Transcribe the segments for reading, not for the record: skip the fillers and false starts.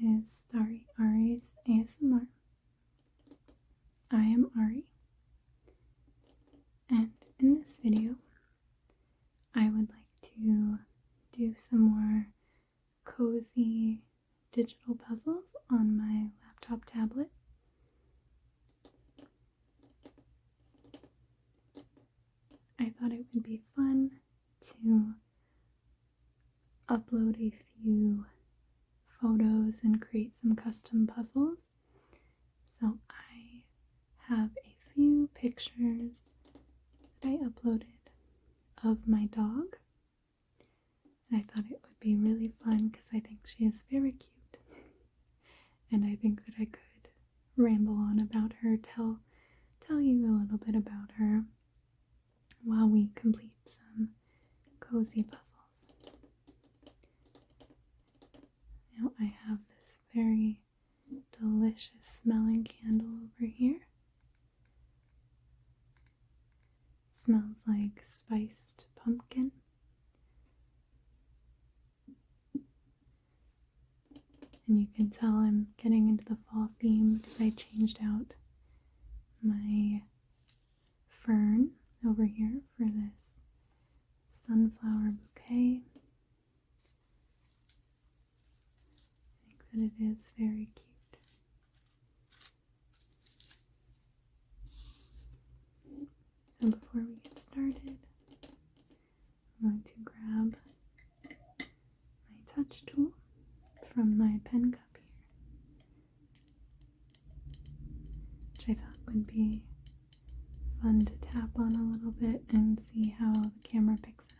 is Ari's ASMR. I am Ari, and in this video, I would like to do some more cozy digital puzzles on my laptop tablet. I thought it would be fun to upload a few photos and create some custom puzzles. So I have a few pictures that I uploaded of my dog. And I thought it would be really fun because I think she is very cute. And I think that I could ramble on about her, tell you a little bit about her while we complete some cozy puzzles. Now I have this very delicious smelling candle over here. It smells like spiced pumpkin. And you can tell I'm getting into the fall theme because I changed out my fern over here for this sunflower bouquet. I think that it is very cute. So before we get started, I'm going to grab my touch tool from my pen cup here, which I thought would be fun to tap on a little bit and see how the camera picks it up.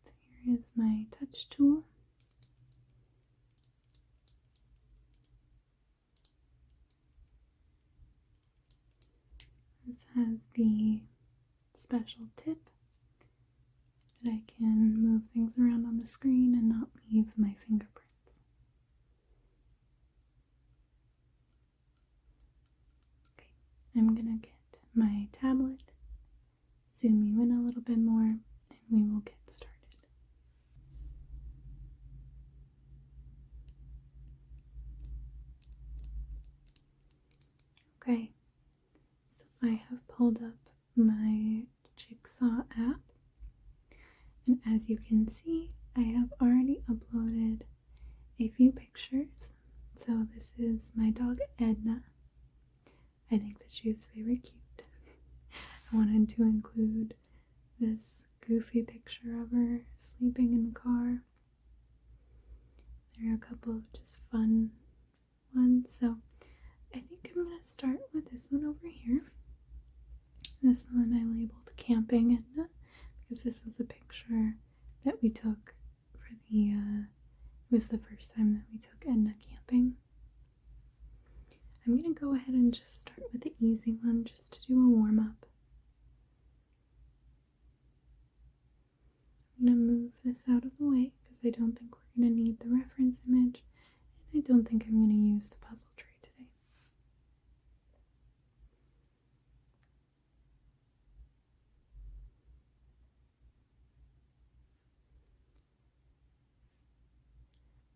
So here is my touch tool. This has the special tip that I can move things around on the screen and not leave my fingerprints. Okay, I'm gonna get my tablet, zoom you in a little bit more, and we will get started. Okay. I have pulled up my Jigsaw app, and as you can see, I have already uploaded a few pictures. So this is my dog Edna. I think that she is very cute. I wanted to include this goofy picture of her sleeping in the car. There are a couple of just fun ones, so I think I'm going to start with this one over here. This one I labeled Camping Edna because this was a picture that we took for it was the first time that we took Edna camping. I'm going to go ahead and just start with the easy one just to do a warm-up. I'm going to move this out of the way because I don't think we're going to need the reference image, and I don't think I'm going to use the puzzle tray today.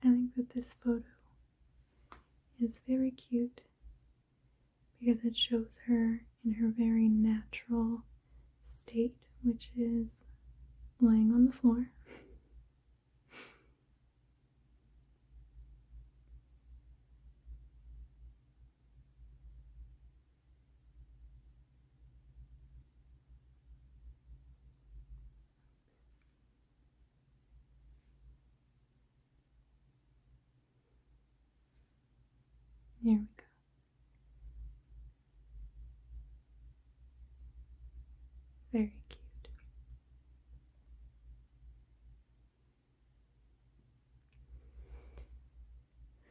I think that this photo is very cute because it shows her in her very natural state, which is laying on the floor. Here we go. Very cute.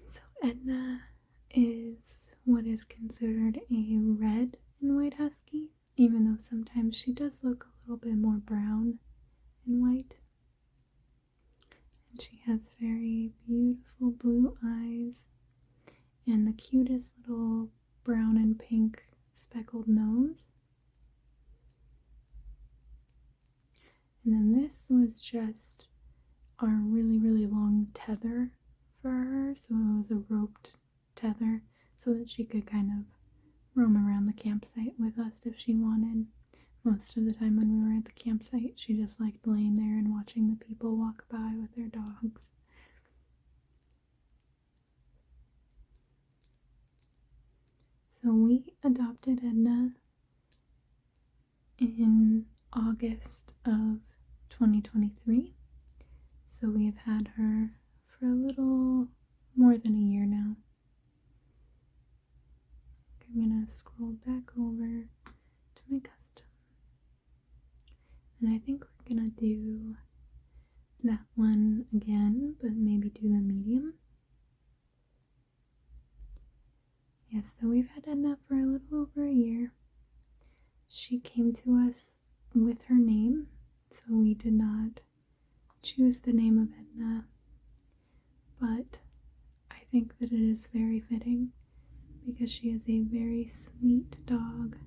So Edna is what is considered a red and white husky, even though sometimes she does look a little bit more brown and white. And she has very beautiful blue eyes and the cutest little brown and pink speckled nose. And then this was just our really, really long tether for her. So it was a roped tether so that she could kind of roam around the campsite with us if she wanted. Most of the time when we were at the campsite, she just liked laying there and watching the people walk by with their dogs. So we adopted Edna in August of 2023. So we have had her for a little more than a year now. I'm gonna scroll back over to my custom. And I think we're gonna do that one again, but maybe do the medium. Yes, so we've had Edna for a little over a year. She came to us with her name, so we did not choose the name of Edna, but I think that it is very fitting because she is a very sweet dog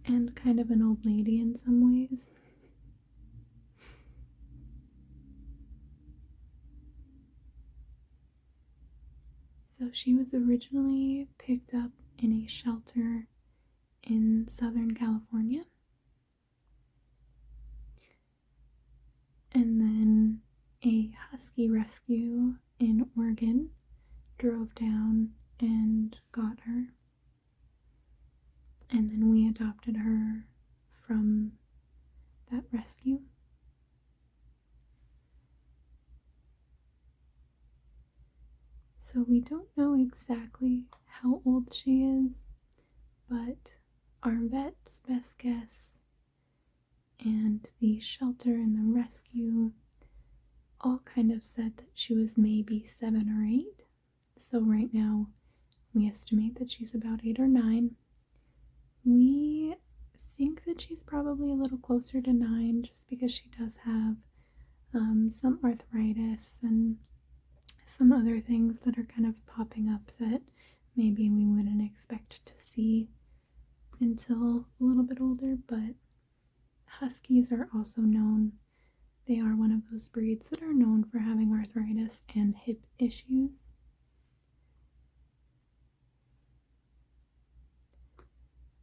and kind of an old lady in some ways. So she was originally picked up in a shelter in Southern California. And then a husky rescue in Oregon drove down and got her. And then we adopted her from that rescue. So we don't know exactly how old she is, but our vet's best guess and the shelter and the rescue all kind of said that she was maybe 7 or 8. So right now we estimate that she's about 8 or 9. We think that she's probably a little closer to 9 just because she does have some arthritis and some other things that are kind of popping up that maybe we wouldn't expect to see until a little bit older. But huskies are also known, they are one of those breeds that are known for having arthritis and hip issues.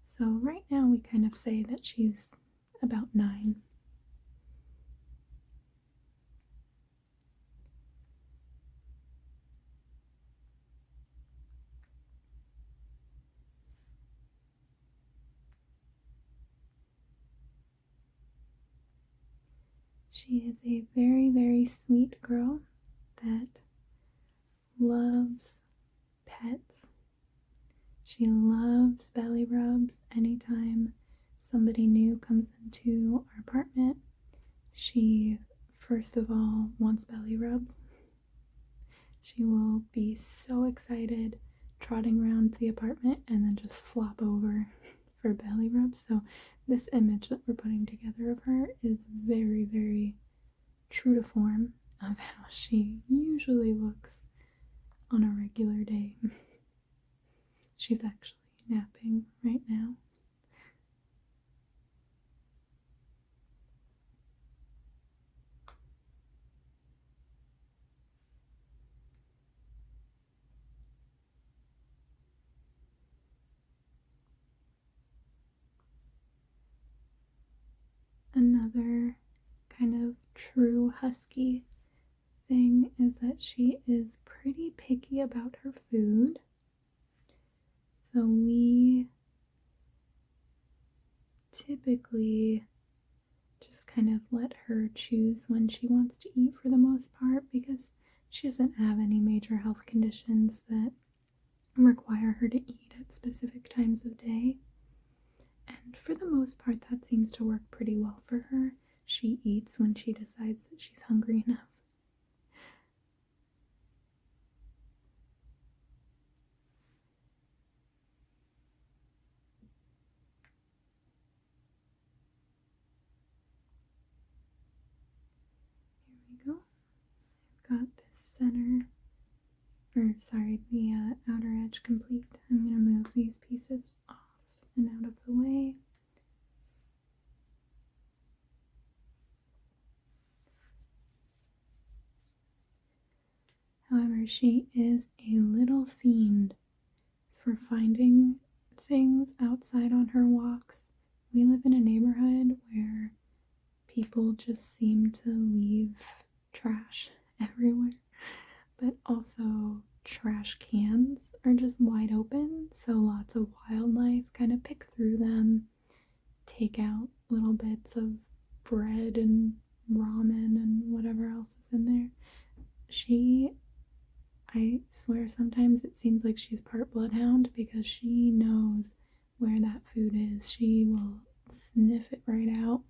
So right now we kind of say that she's about 9. She is a very, very sweet girl that loves pets. She loves belly rubs. Anytime somebody new comes into our apartment, she first of all wants belly rubs. She will be so excited trotting around the apartment and then just flop over for belly rubs. So this image that we're putting together of her is very, very true to form of how she usually looks on a regular day. She's actually napping right now. Another kind of true husky thing is that she is pretty picky about her food. So we typically just kind of let her choose when she wants to eat for the most part because she doesn't have any major health conditions that require her to eat at specific times of day. And for the most part, that seems to work pretty well for her. She eats when she decides that she's hungry enough. Here we go. got this center, or sorry, the outer edge complete. I'm going to move these pieces off and out of the way. However, she is a little fiend for finding things outside on her walks. We live in a neighborhood where people just seem to leave trash everywhere, but also trash cans are just wide open, so lots of wildlife kind of pick through them, take out little bits of bread and ramen and whatever else is in there. I swear sometimes it seems like she's part bloodhound because she knows where that food is. She will sniff it right out.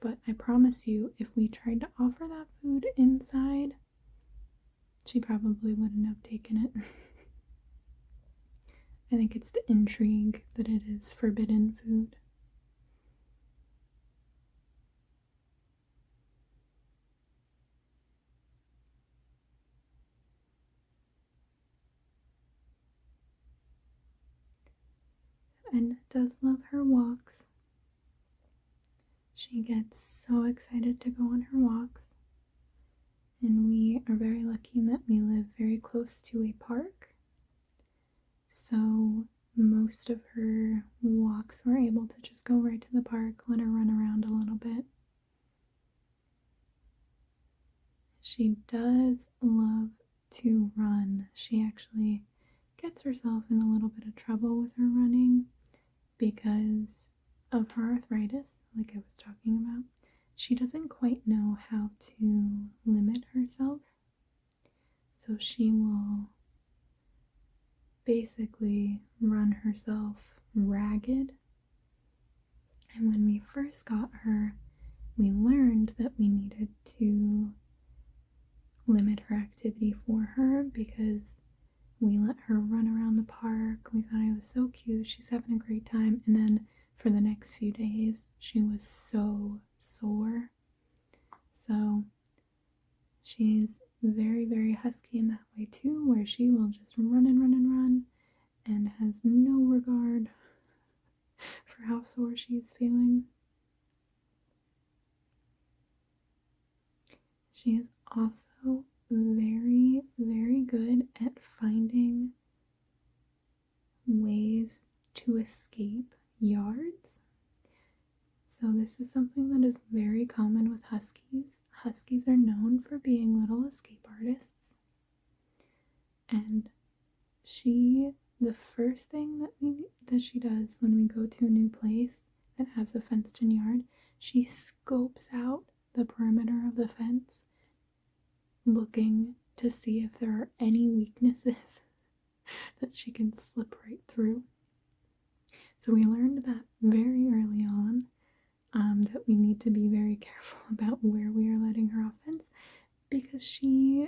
But I promise you, if we tried to offer that food inside, she probably wouldn't have taken it. I think it's the intrigue that it is forbidden food. Edna does love her walks. She gets so excited to go on her walks. And we are very lucky that we live very close to a park. So most of her walks we're able to just go right to the park, let her run around a little bit. She does love to run. She actually gets herself in a little bit of trouble with her running because of her arthritis, like I was talking about. She doesn't quite know how to limit herself. So she will basically run herself ragged. And when we first got her, we learned that we needed to limit her activity for her because we let her run around the park. We thought it was so cute. She's having a great time. And then for the next few days, she was so sore. So she's very, very husky in that way too, where she will just run and run and run and has no regard for how sore she's feeling. She is also very, very good at finding ways to escape yards. So this is something that is very common with huskies. Huskies are known for being little escape artists. And the first thing that she does when we go to a new place that has a fenced-in yard, she scopes out the perimeter of the fence, looking to see if there are any weaknesses that she can slip right through. So we learned that very early on, that we need to be very careful about where we are letting her off fence, because she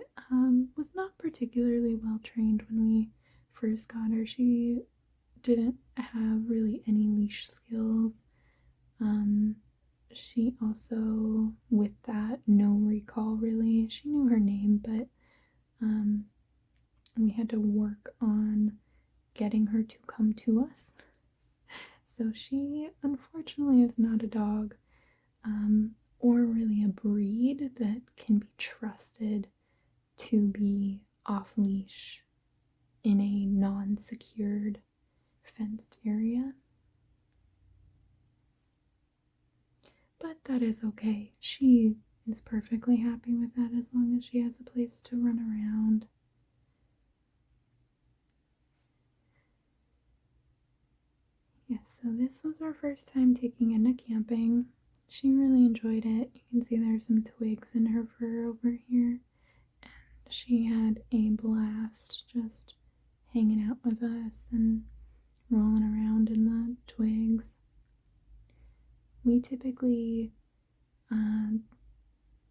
was not particularly well trained when we first got her. She didn't have really any leash skills. She also, with that, no recall really. She knew her name, but we had to work on getting her to come to us. So she, unfortunately, is not a dog, or really a breed that can be trusted to be off leash in a non-secured fenced area. But that is okay. She is perfectly happy with that as long as she has a place to run around. Yes, so this was our first time taking Edna camping. She really enjoyed it. You can see there's some twigs in her fur over here. And she had a blast just hanging out with us and rolling around in the twigs. We typically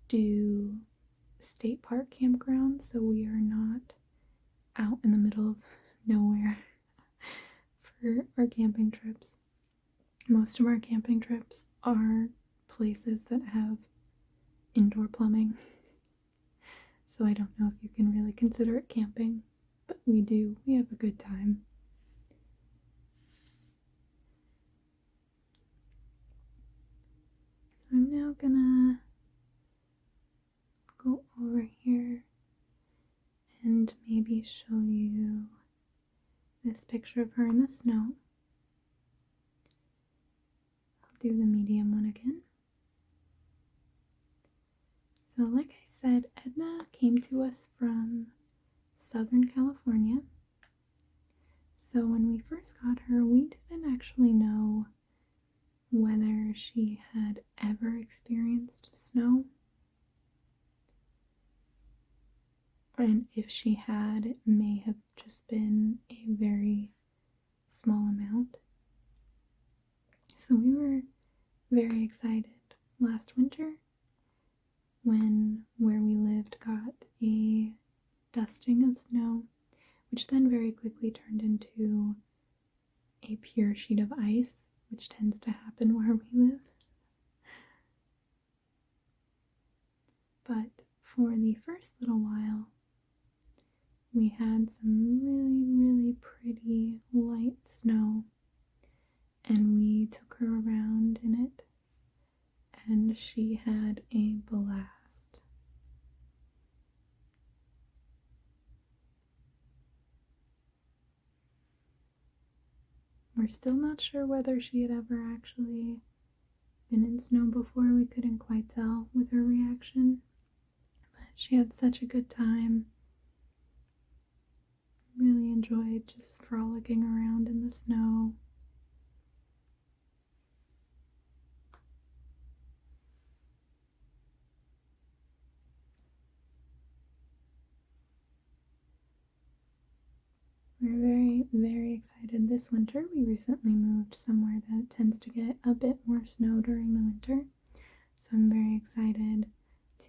do state park campgrounds, so we are not out in the middle of nowhere for our camping trips. Most of our camping trips are places that have indoor plumbing. so I don't know if you can really consider it camping, but we do. We have a good time. So I'm now gonna go over here and maybe show you this picture of her in the snow. I'll do the medium one again. So like I said, Edna came to us from Southern California. So when we first got her, we didn't actually know whether she had ever experienced snow. And if she had, it may have just been a very small amount. So we were very excited last winter when where we lived got a dusting of snow, which then very quickly turned into a pure sheet of ice, which tends to happen where we live. But for the first little while, we had some really pretty light snow, and we took her around in it, and she had a blast. We're still not sure whether she had ever actually been in snow before. We couldn't quite tell with her reaction, but she had such a good time. Really enjoyed just frolicking around in the snow. We're very excited. This winter we recently moved somewhere that tends to get a bit more snow during the winter. So I'm very excited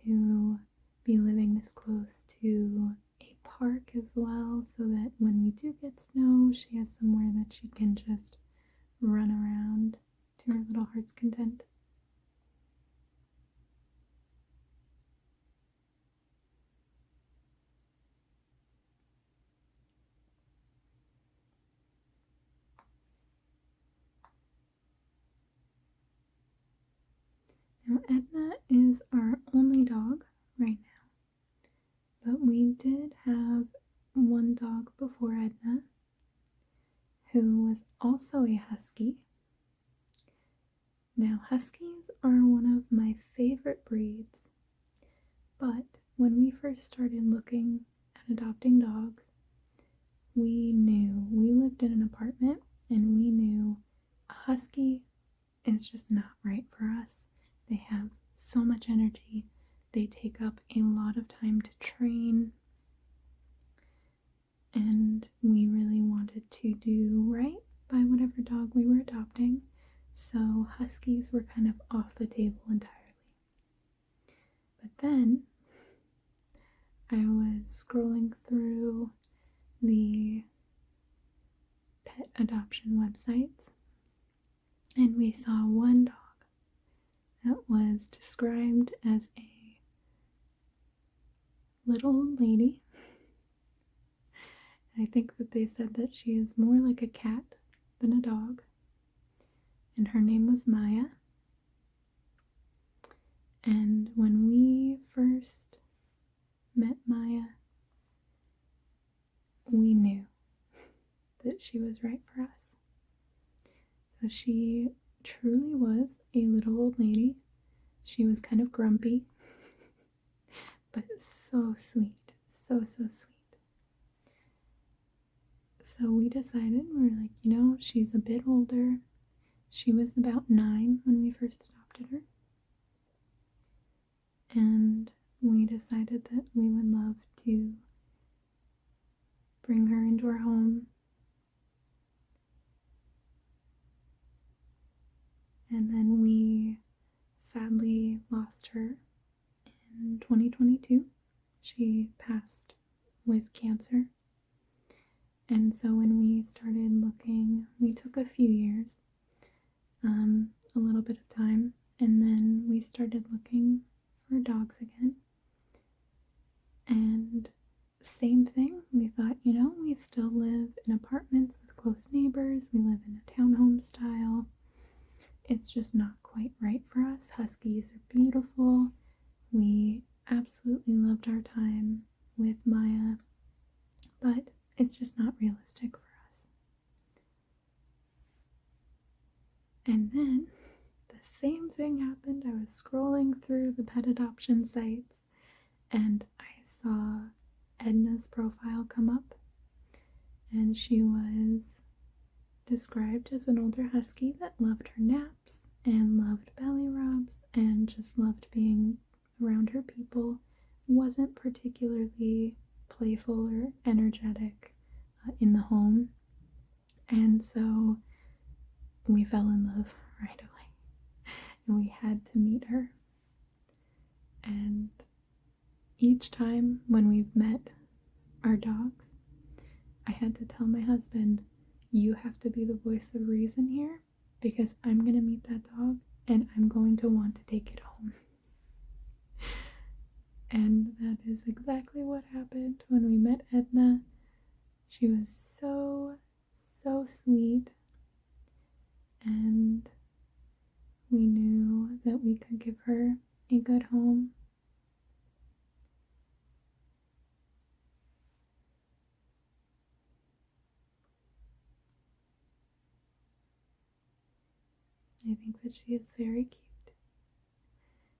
to be living this close to a park as well, so that when we do get snow, she has somewhere that she can just run around to her little heart's content. Now Edna is our only dog right now, but we did have one dog before Edna who was also a husky. Now huskies are one of my favorite breeds, but when we first started looking at adopting dogs, we lived in an apartment and we knew a husky is just not right for us. They have so much energy. They take up a lot of time to train. And we really wanted to do right by whatever dog we were adopting. So huskies were kind of off the table entirely. But then I was scrolling through the pet adoption websites and we saw one dog that was described as a little old lady. I think that they said that she is more like a cat than a dog, and her name was Maya. And when we first met Maya, we knew that she was right for us. So she truly was a little old lady. She was kind of grumpy, but so sweet, so sweet. So we decided, we were like, she's a bit older. She was about 9 when we first adopted her. And we decided that we would love to bring her into our home. And then we sadly lost her in 2022. She passed with cancer. And so when we started looking, we took a few years, a little bit of time, and then we started looking for dogs again. And same thing, we thought, we still live in apartments with close neighbors, we live in a townhome style. It's just not quite right for us. Huskies are beautiful. We absolutely loved our time with Maya, but it's just not realistic for us. And then the same thing happened. I was scrolling through the pet adoption sites and I saw Edna's profile come up, and she was described as an older husky that loved her naps and loved belly rubs and just loved being around her people, wasn't particularly playful or energetic in the home. And so we fell in love right away and we had to meet her. And each time when we've met our dogs, I had to tell my husband, you have to be the voice of reason here because I'm going to meet that dog and I'm going to want to take it home. And that is exactly what happened when we met Edna. She was so, so sweet, and we knew that we could give her a good home. I think that she is very cute.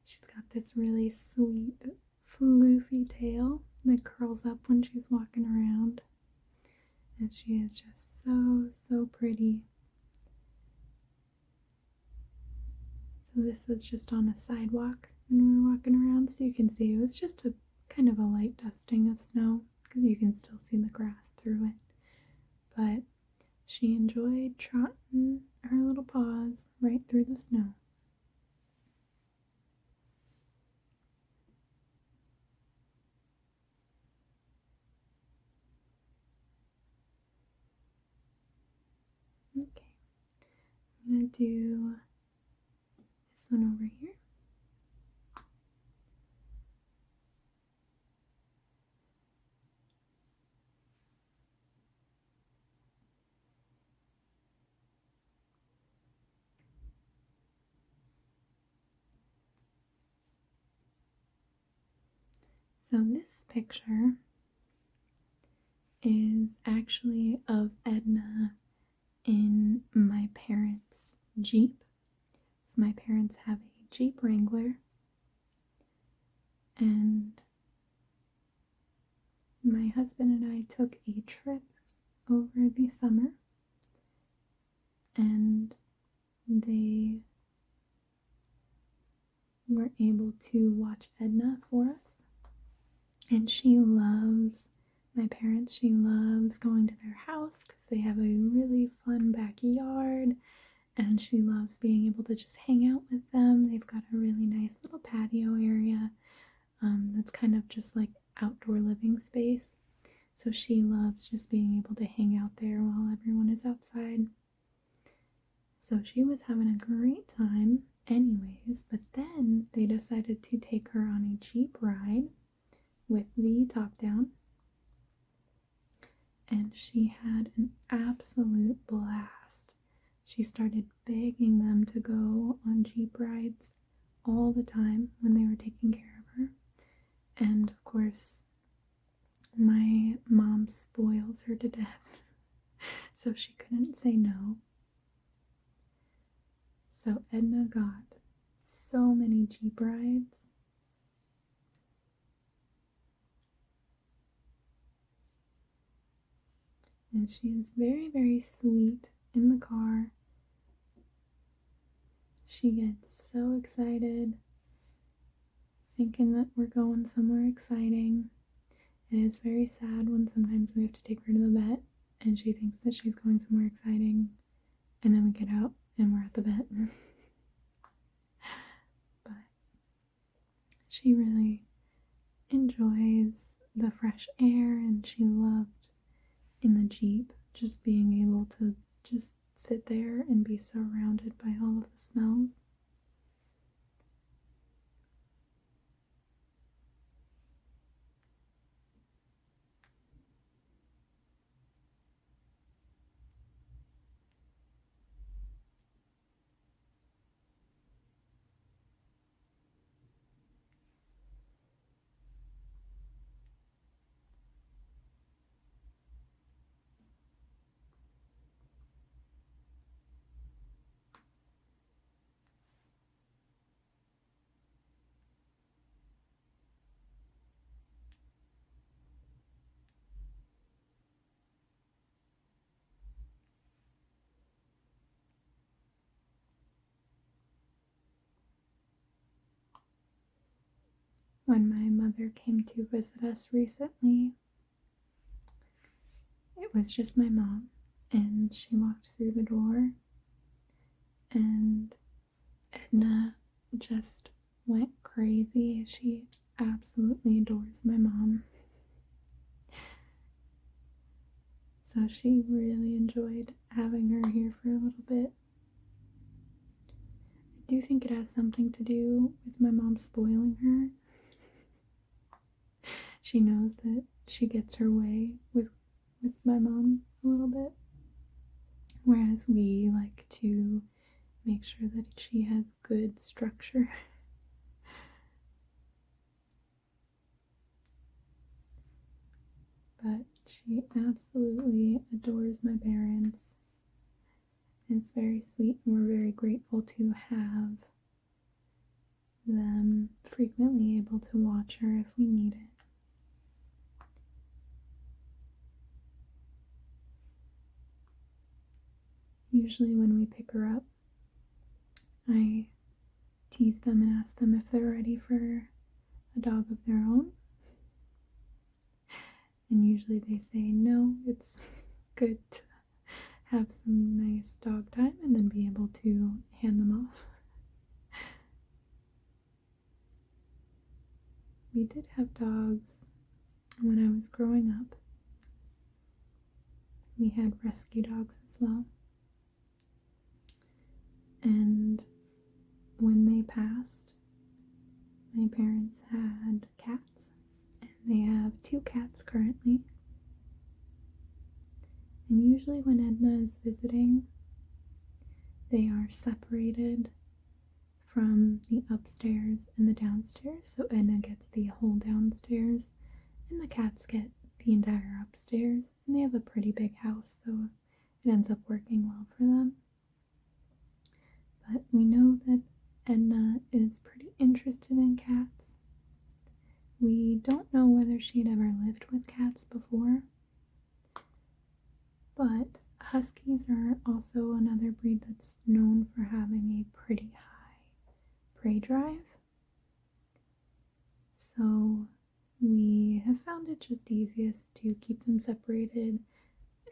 She's got this really sweet, floofy tail that curls up when she's walking around. And she is just so, so pretty. So this was just on a sidewalk when we were walking around, so you can see it was just a kind of a light dusting of snow because you can still see the grass through it. But she enjoyed trotting her little paws right through the snow. Okay, I'm gonna do this one over here. So this picture is actually of Edna in my parents' Jeep. So my parents have a Jeep Wrangler, and my husband and I took a trip over the summer, and they were able to watch Edna for us. And she loves my parents. She loves going to their house because they have a really fun backyard, and she loves being able to just hang out with them. They've got a really nice little patio area that's kind of just like outdoor living space. So she loves just being able to hang out there while everyone is outside. So she was having a great time anyways, but then they decided to take her on a Jeep ride with the top down, and she had an absolute blast. She started begging them to go on Jeep rides all the time when they were taking care of her. And of course, my mom spoils her to death, so she couldn't say no. So Edna got so many Jeep rides. And she is very, very sweet in the car. She gets so excited, thinking that we're going somewhere exciting. And it's very sad when sometimes we have to take her to the vet and she thinks that she's going somewhere exciting, and then we get out and we're at the vet. But she really enjoys the fresh air, and she loved in the Jeep just being able to just sit there and be surrounded by all of the smells. when my mother came to visit us recently, it was just my mom, and she walked through the door, and Edna just went crazy. She absolutely adores my mom. So she really enjoyed having her here for a little bit. I do think it has something to do with my mom spoiling her. She knows that she gets her way with my mom a little bit, whereas we like to make sure that she has good structure. But she absolutely adores my parents. It's very sweet, and we're very grateful to have them frequently able to watch her if we need it. Usually when we pick her up, I tease them and ask them if they're ready for a dog of their own. And usually they say no, it's good to have some nice dog time and then be able to hand them off. We did have dogs when I was growing up. We had rescue dogs as well. And when they passed, my parents had cats, and they have 2 cats currently. And usually when Edna is visiting, they are separated from the upstairs and the downstairs. So Edna gets the whole downstairs, and the cats get the entire upstairs. And they have a pretty big house, so it ends up working well for them. But we know that Edna is pretty interested in cats. We don't know whether she'd ever lived with cats before, but Huskies are also another breed that's known for having a pretty high prey drive. So we have found it just easiest to keep them separated.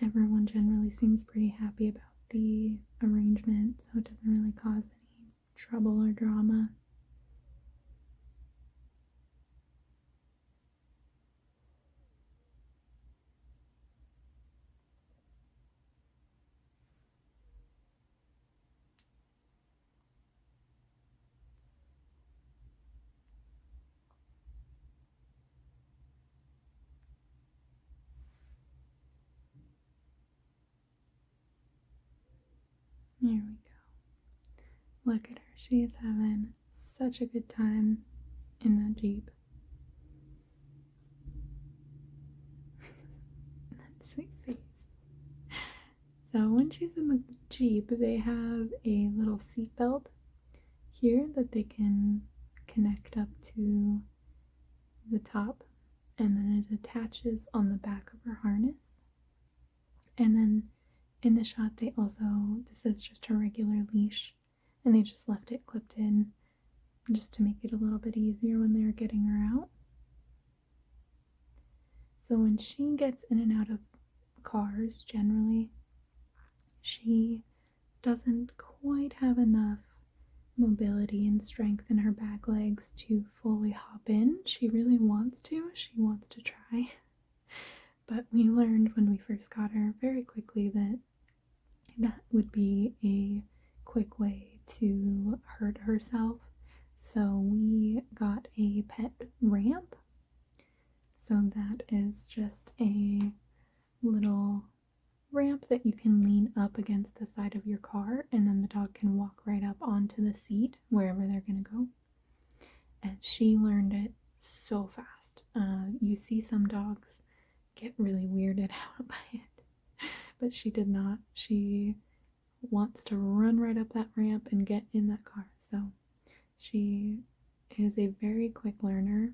Everyone generally seems pretty happy about the arrangement, so it doesn't really cause any trouble or drama. There we go. Look at her. She is having such a good time in that Jeep. That sweet face. So when she's in the Jeep, they have a little seat belt here that they can connect up to the top, and then it attaches on the back of her harness. And then in the shot, they also, this is just her regular leash, and they just left it clipped in just to make it a little bit easier when they're getting her out. So when she gets in and out of cars, generally, she doesn't quite have enough mobility and strength in her back legs to fully hop in. She really wants to. She wants to try. But we learned when we first got her very quickly that that would be a quick way to hurt herself. So we got a pet ramp. So that is just a little ramp that you can lean up against the side of your car, and then the dog can walk right up onto the seat wherever they're gonna go. And she learned it so fast. You see some dogs get really weirded out by it, but she did not. She wants to run right up that ramp and get in that car. So she is a very quick learner,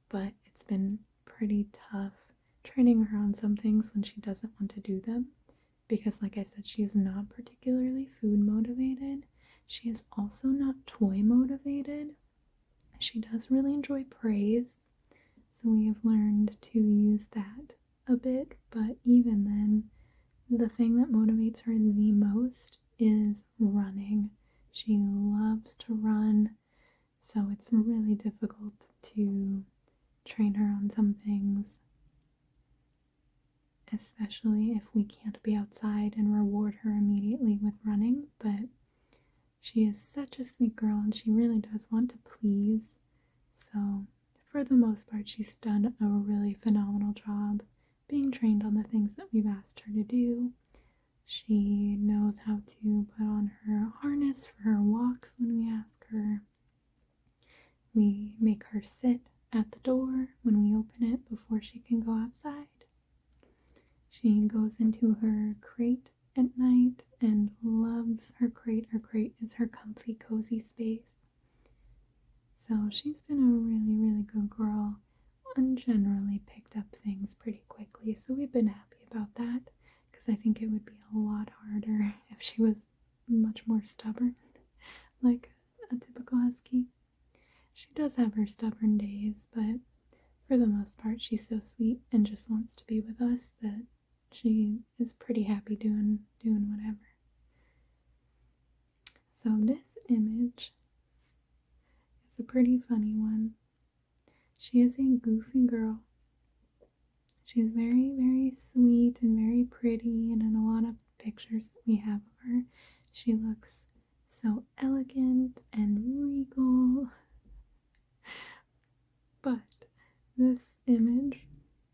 but it's been pretty tough training her on some things when she doesn't want to do them, because like I said, she is not particularly food motivated. She is also not toy motivated. She does really enjoy praise, so we have learned to use that a bit, but even then, the thing that motivates her the most is running. She loves to run, so it's really difficult to train her on some things, especially if we can't be outside and reward her immediately with running. But she is such a sweet girl and she really does want to please. So, for the most part, she's done a really phenomenal job being trained on the things that we've asked her to do. She knows how to put on her harness for her walks when we ask her. We make her sit at the door when we open it before she can go outside. She goes into her crate at night and loves her crate. Her crate is her comfy, cozy space. So she's been a really, really good girl and generally picked up things pretty quickly. So we've been happy about that because I think it would be a lot harder if she was much more stubborn, like a typical husky. She does have her stubborn days, but for the most part, she's so sweet and just wants to be with us that she is pretty happy doing whatever. So this image is a pretty funny one. She is a goofy girl. She's very, very sweet and very pretty, and in a lot of pictures that we have of her, she looks so elegant and regal. But this image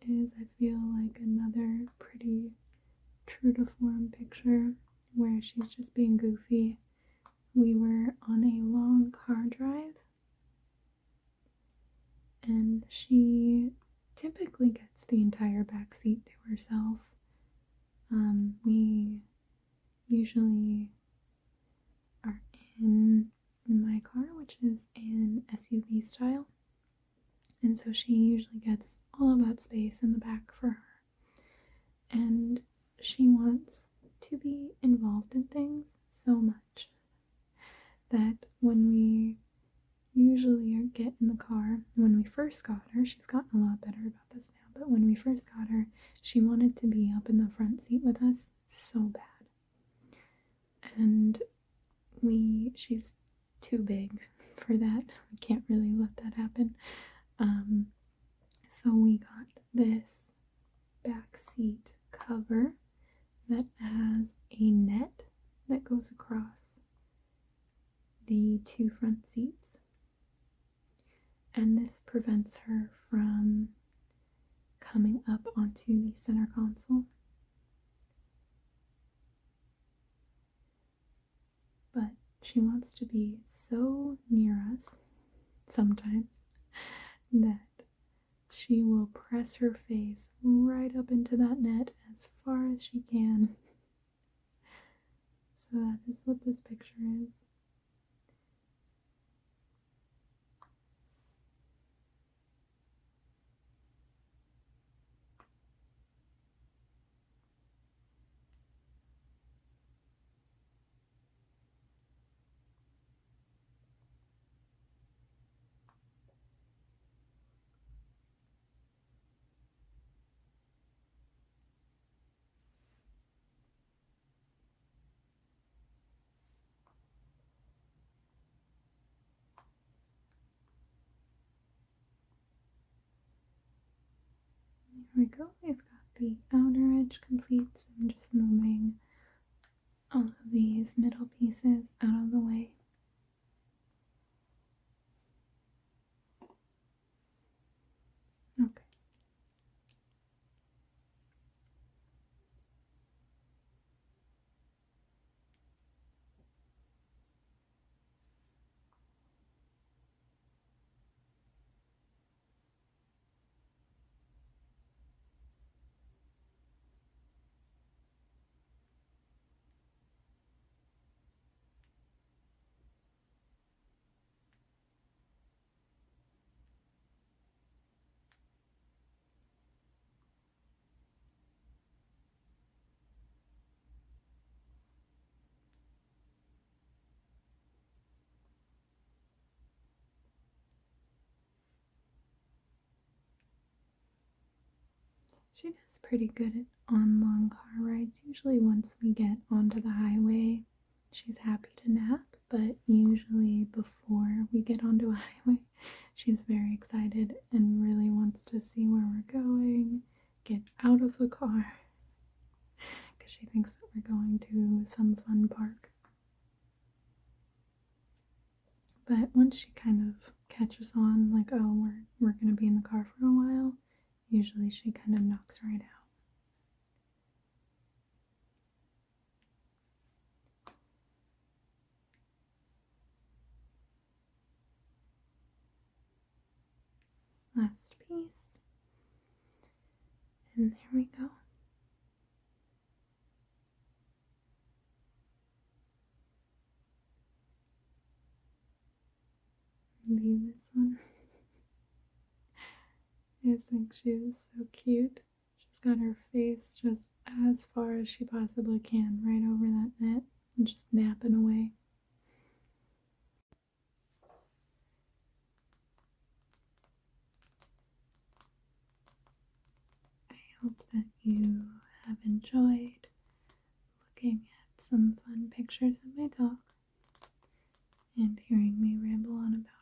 is, I feel like, another pretty true to form picture where she's just being goofy. We were on a long car drive and she typically gets the entire back seat to herself. We usually are in my car, which is an SUV style, and so she usually gets all of that space in the back for her. And she wants to be involved in things so much that when we usually get in the car, when we first got her, she's gotten a lot better about this now, but when we first got her, she wanted to be up in the front seat with us so bad. And she's too big for that. We can't really let that happen. So we got this back seat cover that has a net that goes across the two front seats. And this prevents her from coming up onto the center console. But she wants to be so near us sometimes that she will press her face right up into that net as far as she can. So that is what this picture is. Here we go. We've got the outer edge complete, so I'm just moving all of these middle pieces out of the way. Okay. She does pretty good on long car rides. Usually once we get onto the highway, she's happy to nap, but usually before we get onto a highway, she's very excited and really wants to see where we're going, get out of the car, because she thinks that we're going to some fun park. But once she kind of catches on, like, oh, we're gonna be in the car for a while, usually she kind of knocks right out. Last piece. And there we go. View this one. I just think she is so cute. She's got her face just as far as she possibly can right over that net and just napping away. I hope that you have enjoyed looking at some fun pictures of my dog and hearing me ramble on about her.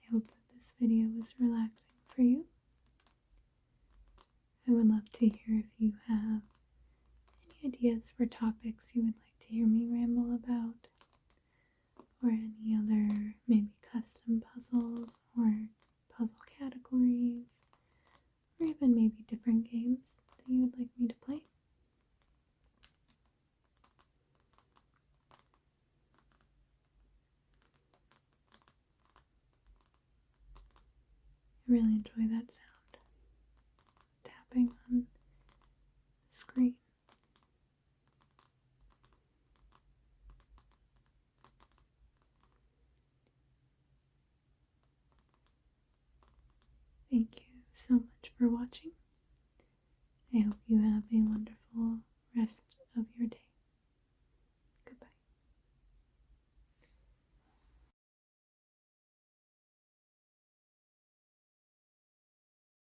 I hope that this video was relaxing for you. I would love to hear if you have any ideas for topics you would like to hear me ramble about, or any other maybe custom puzzles or puzzle categories, or even maybe different games that you would like me to play. I really enjoy that sound, tapping on the screen. Thank you so much for watching. I hope you have a wonderful rest of your day.